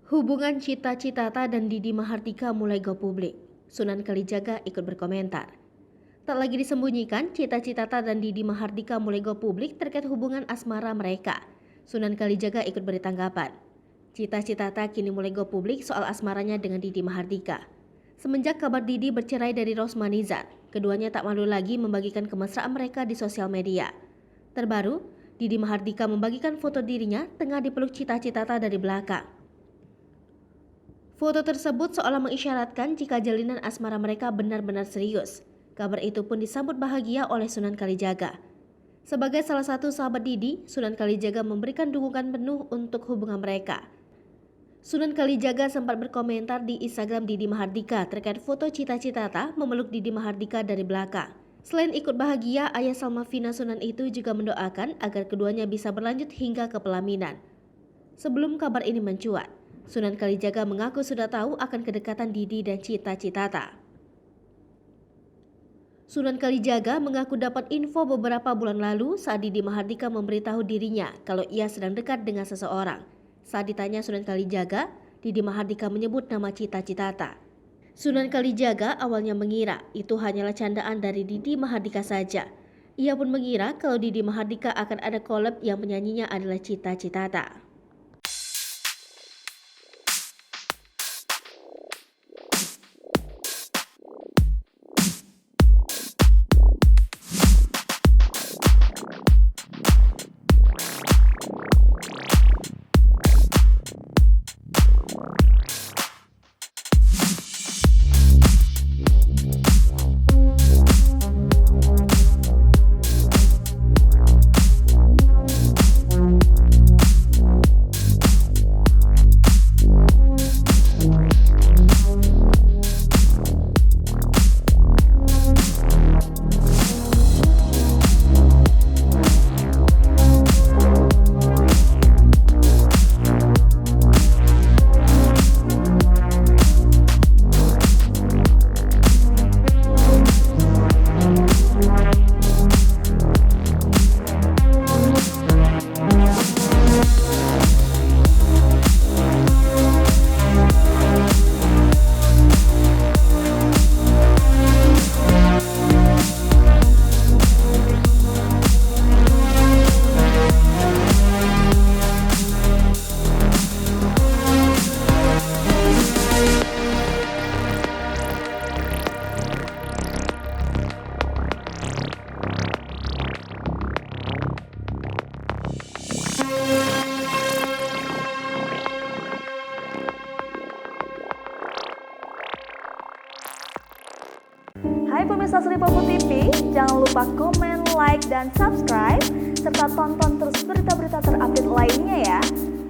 Hubungan Cita Citata dan Didi Mahardika mulai go publik. Sunan Kalijaga ikut berkomentar. Tak lagi disembunyikan, Cita Citata dan Didi Mahardika mulai go publik terkait hubungan asmara mereka. Sunan Kalijaga ikut beri tanggapan. Cita Citata kini mulai go publik soal asmaranya dengan Didi Mahardika. Semenjak kabar Didi bercerai dari Rosmanizar, keduanya tak malu lagi membagikan kemesraan mereka di sosial media. Terbaru, Didi Mahardika membagikan foto dirinya tengah dipeluk Cita Citata dari belakang. Foto tersebut seolah mengisyaratkan jika jalinan asmara mereka benar-benar serius. Kabar itu pun disambut bahagia oleh Sunan Kalijaga. Sebagai salah satu sahabat Didi, Sunan Kalijaga memberikan dukungan penuh untuk hubungan mereka. Sunan Kalijaga sempat berkomentar di Instagram Didi Mahardika terkait foto Cita Citata memeluk Didi Mahardika dari belakang. Selain ikut bahagia, ayah Salma Vina Sunan itu juga mendoakan agar keduanya bisa berlanjut hingga ke pelaminan. Sebelum kabar ini mencuat, Sunan Kalijaga mengaku sudah tahu akan kedekatan Didi dan Cita Citata. Sunan Kalijaga mengaku dapat info beberapa bulan lalu saat Didi Mahardika memberitahu dirinya kalau ia sedang dekat dengan seseorang. Saat ditanya Sunan Kalijaga, Didi Mahardika menyebut nama Cita Citata. Sunan Kalijaga awalnya mengira itu hanyalah candaan dari Didi Mahardika saja. Ia pun mengira kalau Didi Mahardika akan ada collab yang penyanyinya adalah Cita Citata. Hai pemirsa Sri Popo TV, jangan lupa komen, like, dan subscribe, serta tonton terus berita-berita terupdate lainnya ya.